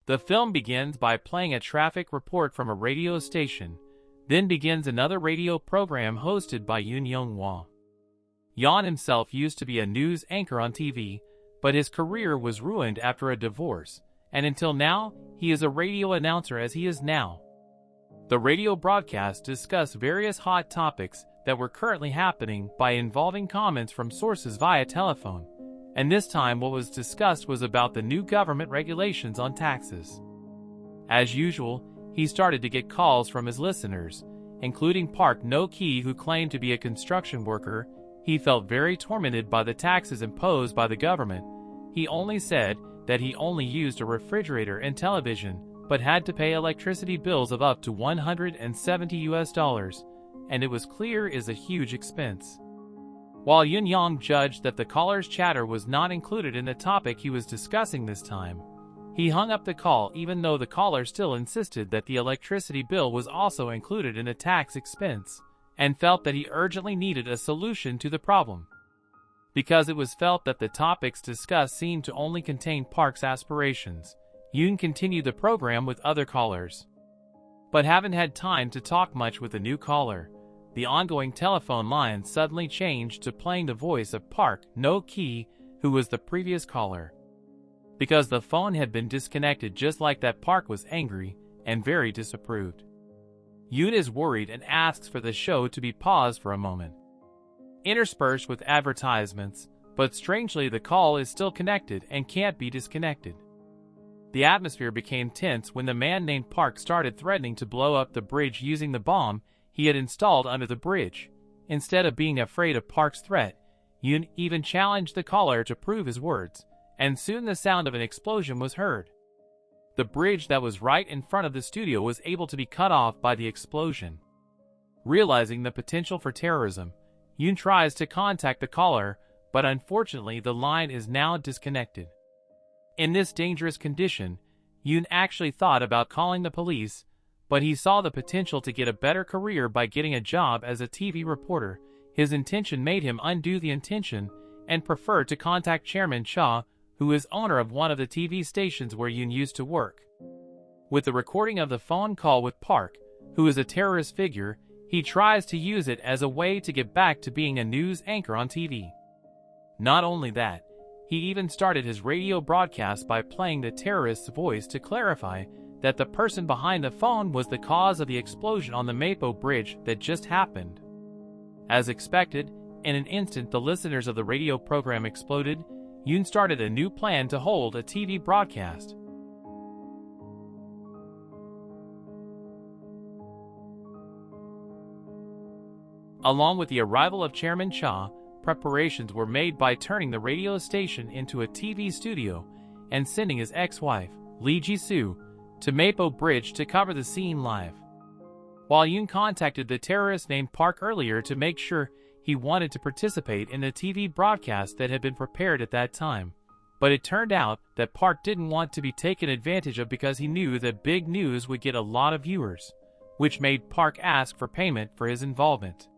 The film begins by playing a traffic report from a radio station, then begins another radio program hosted by Yoon Young-wha. Yeon himself used to be a news anchor on TV, but his career was ruined after a divorce, and until now, he is a radio announcer as he is now. The radio broadcasts discuss various hot topics that were currently happening by involving comments from sources via telephone, and this time what was discussed was about the new government regulations on taxes. As usual, he started to get calls from his listeners, including Park No-ki, who claimed to be a construction worker. He felt very tormented by the taxes imposed by the government. He only said that he only used a refrigerator and television, but had to pay electricity bills of up to $170, and it was clear is a huge expense. While Yoon Young judged that the caller's chatter was not included in the topic he was discussing this time, he hung up the call even though the caller still insisted that the electricity bill was also included in the tax expense, and felt that he urgently needed a solution to the problem. Because it was felt that the topics discussed seemed to only contain Park's aspirations, Yoon continued the program with other callers. But haven't had time to talk much with the new caller. The ongoing telephone line suddenly changed to playing the voice of Park No-ki, who was the previous caller. Because the phone had been disconnected just like that, Park was angry and very disapproved. Yoon is worried and asks for the show to be paused for a moment, interspersed with advertisements, but strangely the call is still connected and can't be disconnected. The atmosphere became tense when the man named Park started threatening to blow up the bridge using the bomb he had installed under the bridge. Instead of being afraid of Park's threat, Yoon even challenged the caller to prove his words, and soon the sound of an explosion was heard. The bridge that was right in front of the studio was able to be cut off by the explosion. Realizing the potential for terrorism, Yoon tries to contact the caller, but unfortunately the line is now disconnected. In this dangerous condition, Yoon actually thought about calling the police, but he saw the potential to get a better career by getting a job as a TV reporter. His intention made him undo the intention and prefer to contact Chairman Cha, who is owner of one of the TV stations where Yoon used to work. With the recording of the phone call with Park, who is a terrorist figure, he tries to use it as a way to get back to being a news anchor on TV. Not only that, he even started his radio broadcast by playing the terrorist's voice to clarify that the person behind the phone was the cause of the explosion on the Mapo Bridge that just happened. As expected, in an instant the listeners of the radio program exploded. Yoon started a new plan to hold a TV broadcast. Along with the arrival of Chairman Cha, preparations were made by turning the radio station into a TV studio and sending his ex-wife, Lee Ji-soo, to Mapo Bridge to cover the scene live. While Yoon contacted the terrorist named Park earlier to make sure he wanted to participate in the TV broadcast that had been prepared at that time, but it turned out that Park didn't want to be taken advantage of because he knew that big news would get a lot of viewers, which made Park ask for payment for his involvement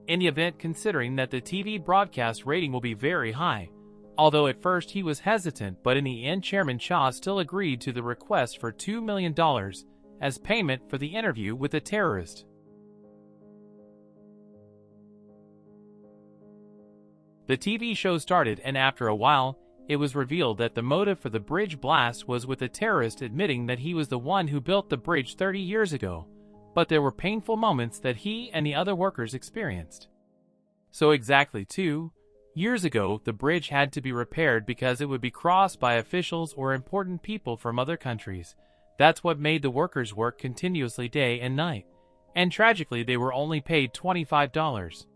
in the event, considering that the TV broadcast rating will be very high. Although at first he was hesitant, but in the end Chairman Cha still agreed to the request for $2 million as payment for the interview with the terrorist. The TV show started, and after a while, it was revealed that the motive for the bridge blast was with the terrorist admitting that he was the one who built the bridge 30 years ago, but there were painful moments that he and the other workers experienced. So exactly 2 years ago, the bridge had to be repaired because it would be crossed by officials or important people from other countries. That's what made the workers work continuously day and night, and tragically they were only paid $25.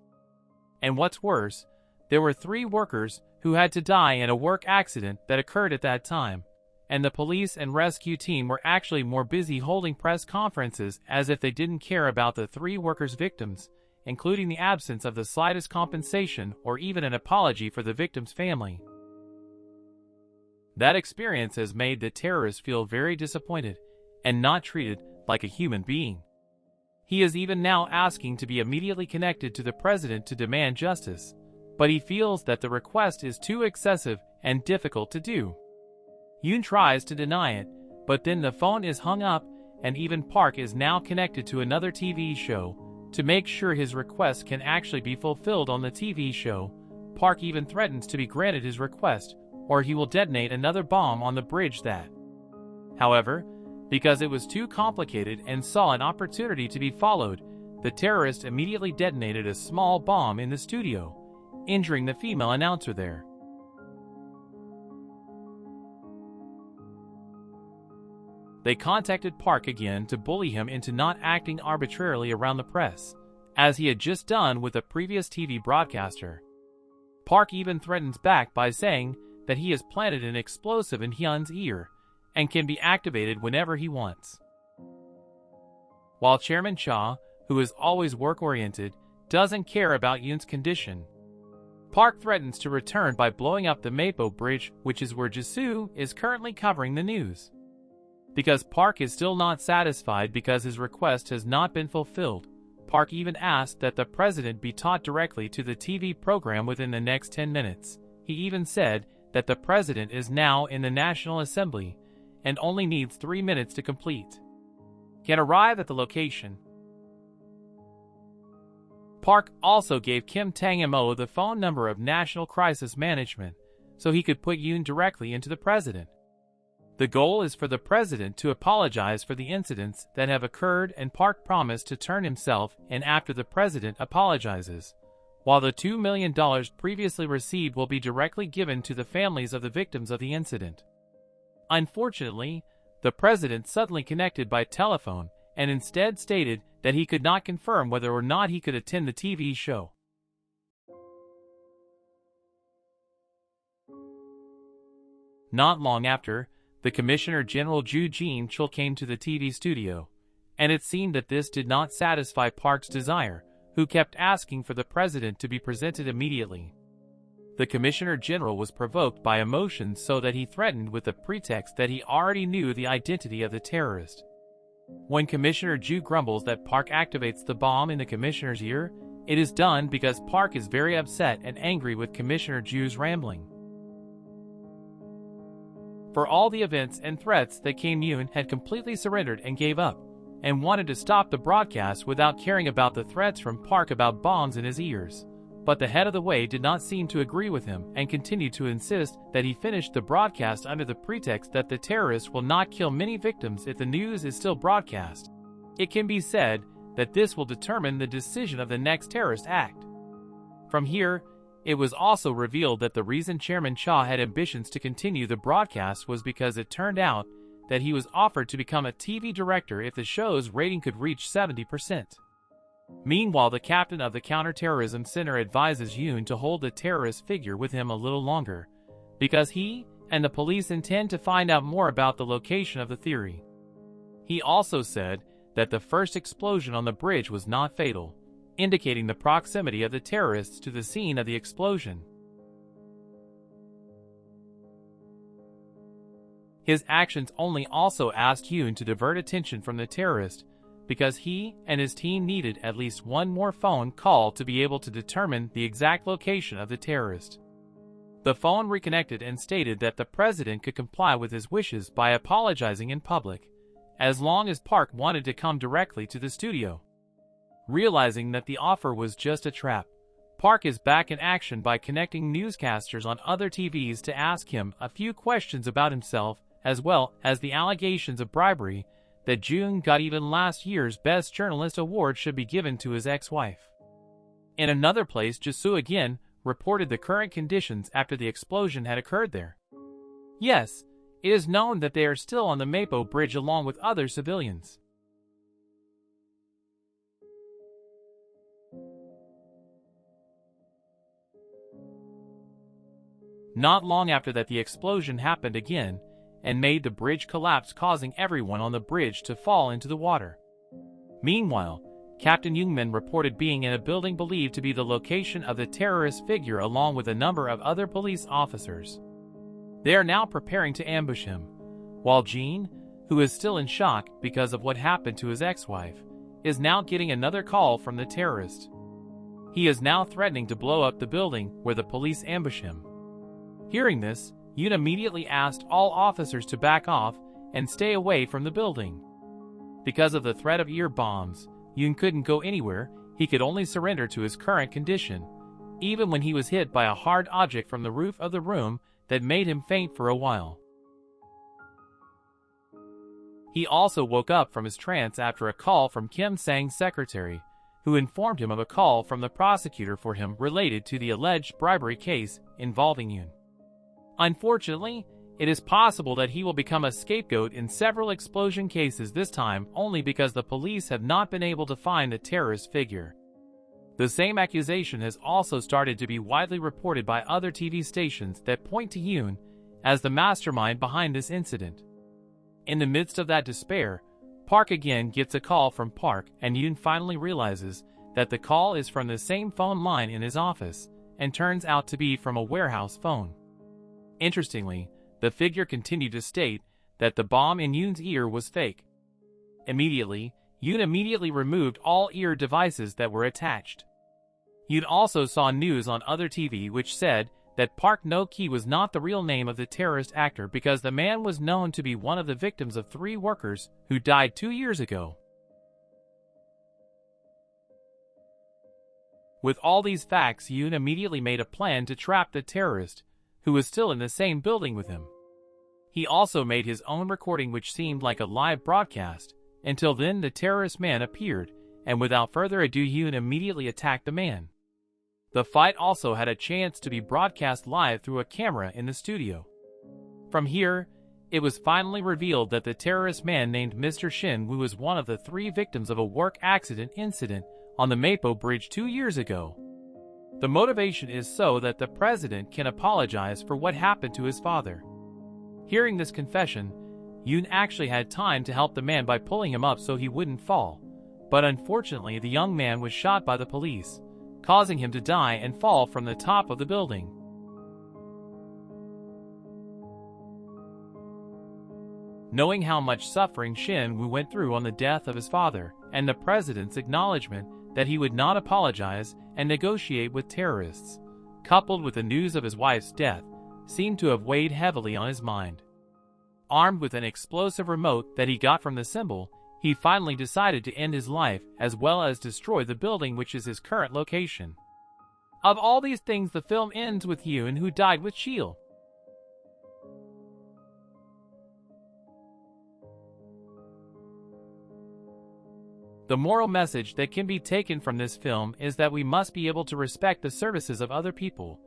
And what's worse, there were 3 workers who had to die in a work accident that occurred at that time, and the police and rescue team were actually more busy holding press conferences as if they didn't care about the 3 workers' victims, including the absence of the slightest compensation or even an apology for the victim's family. That experience has made the terrorist feel very disappointed and not treated like a human being. He is even now asking to be immediately connected to the president to demand justice, but he feels that the request is too excessive and difficult to do. Yoon tries to deny it, But then the phone is hung up, and even Park is now connected to another TV show. To make sure his request can actually be fulfilled on the TV show, Park even threatens to be granted his request, or he will detonate another bomb on the bridge that. However, because it was too complicated and saw an opportunity to be followed, the terrorist immediately detonated a small bomb in the studio, injuring the female announcer there. They contacted Park again to bully him into not acting arbitrarily around the press, as he had just done with a previous TV broadcaster. Park even threatens back by saying that he has planted an explosive in Hyun's ear and can be activated whenever he wants. While Chairman Cha, who is always work-oriented, doesn't care about Yoon's condition, Park threatens to return by blowing up the Mapo Bridge, which is where Jisoo is currently covering the news. Because Park is still not satisfied because his request has not been fulfilled, Park even asked that the president be taught directly to the TV program within the next 10 minutes. He even said that the president is now in the National Assembly and only needs 3 minutes to complete. Can arrive at the location. Park also gave Kim Tang-mo the phone number of National Crisis Management so he could put Yoon directly into the president. The goal is for the president to apologize for the incidents that have occurred, and Park promised to turn himself in after the president apologizes, while the $2 million previously received will be directly given to the families of the victims of the incident. Unfortunately, the president suddenly connected by telephone and instead stated that he could not confirm whether or not he could attend the TV show. Not long after, the Commissioner General Ju Jin-chul came to the TV studio, and it seemed that this did not satisfy Park's desire, who kept asking for the president to be presented immediately. The Commissioner General was provoked by emotions so that he threatened with the pretext that he already knew the identity of the terrorist. When Commissioner Ju grumbles that Park activates the bomb in the Commissioner's ear, it is done because Park is very upset and angry with Commissioner Ju's rambling. For all the events and threats that came, Yoon had completely surrendered and gave up, and wanted to stop the broadcast without caring about the threats from Park about bombs in his ears. But the head of the Way did not seem to agree with him and continued to insist that he finish the broadcast under the pretext that the terrorist will not kill many victims if the news is still broadcast. It can be said that this will determine the decision of the next terrorist act. From here, it was also revealed that the reason Chairman Cha had ambitions to continue the broadcast was because it turned out that he was offered to become a TV director if the show's rating could reach 70%. Meanwhile, the captain of the Counterterrorism Center advises Yoon to hold the terrorist figure with him a little longer, because he and the police intend to find out more about the location of the theory. He also said that the first explosion on the bridge was not fatal, indicating the proximity of the terrorists to the scene of the explosion. His actions only also asked Yoon to divert attention from the terrorist, because he and his team needed at least one more phone call to be able to determine the exact location of the terrorist. The phone reconnected and stated that the president could comply with his wishes by apologizing in public, as long as Park wanted to come directly to the studio. Realizing that the offer was just a trap, Park is back in action by connecting newscasters on other TVs to ask him a few questions about himself, as well as the allegations of bribery that June got. Even last year's Best Journalist award should be given to his ex-wife. In another place, Jisoo again reported the current conditions after the explosion had occurred there. Yes, it is known that they are still on the Mapo Bridge along with other civilians. Not long after that, the explosion happened again and made the bridge collapse, causing everyone on the bridge to fall into the water. Meanwhile, Captain Youngmin reported being in a building believed to be the location of the terrorist figure along with a number of other police officers. They are now preparing to ambush him, while Jean, who is still in shock because of what happened to his ex-wife, is now getting another call from the terrorist. He is now threatening to blow up the building where the police ambush him. Hearing this, Yoon immediately asked all officers to back off and stay away from the building. Because of the threat of ear bombs, Yoon couldn't go anywhere. He could only surrender to his current condition, even when he was hit by a hard object from the roof of the room that made him faint for a while. He also woke up from his trance after a call from Kim Sang's secretary, who informed him of a call from the prosecutor for him related to the alleged bribery case involving Yoon. Unfortunately, it is possible that he will become a scapegoat in several explosion cases, this time only because the police have not been able to find the terrorist figure. The same accusation has also started to be widely reported by other TV stations that point to Yoon as the mastermind behind this incident. In the midst of that despair, Park again gets a call from Park, and Yoon finally realizes that the call is from the same phone line in his office and turns out to be from a warehouse phone. Interestingly, the figure continued to state that the bomb in Yoon's ear was fake. Yoon immediately removed all ear devices that were attached. Yoon also saw news on other TV which said that Park No-ki was not the real name of the terrorist actor because the man was known to be one of the victims of 3 workers who died 2 years ago. With all these facts, Yoon immediately made a plan to trap the terrorist, who was still in the same building with him. He also made his own recording which seemed like a live broadcast. Until then, the terrorist man appeared, and without further ado, Yoon immediately attacked the man. The fight also had a chance to be broadcast live through a camera in the studio. From here, it was finally revealed that the terrorist man named Mr. Shin Woo was one of the 3 victims of a work accident incident on the Mapo Bridge 2 years ago. The motivation is so that the president can apologize for what happened to his father. Hearing this confession, Yoon actually had time to help the man by pulling him up so he wouldn't fall, but unfortunately the young man was shot by the police, causing him to die and fall from the top of the building. Knowing how much suffering Shin Woo went through on the death of his father, and the president's acknowledgement that he would not apologize and negotiate with terrorists, coupled with the news of his wife's death, seemed to have weighed heavily on his mind. Armed with an explosive remote that he got from the symbol, he finally decided to end his life as well as destroy the building which is his current location. Of all these things, the film ends with Yoon, who died with Sheil. The moral message that can be taken from this film is that we must be able to respect the services of other people,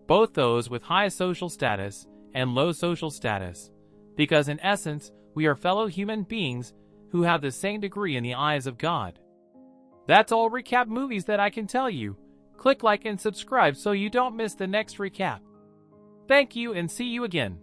both those with high social status and low social status, because in essence, we are fellow human beings who have the same degree in the eyes of God. That's all recap movies that I can tell you. Click like and subscribe so you don't miss the next recap. Thank you and see you again.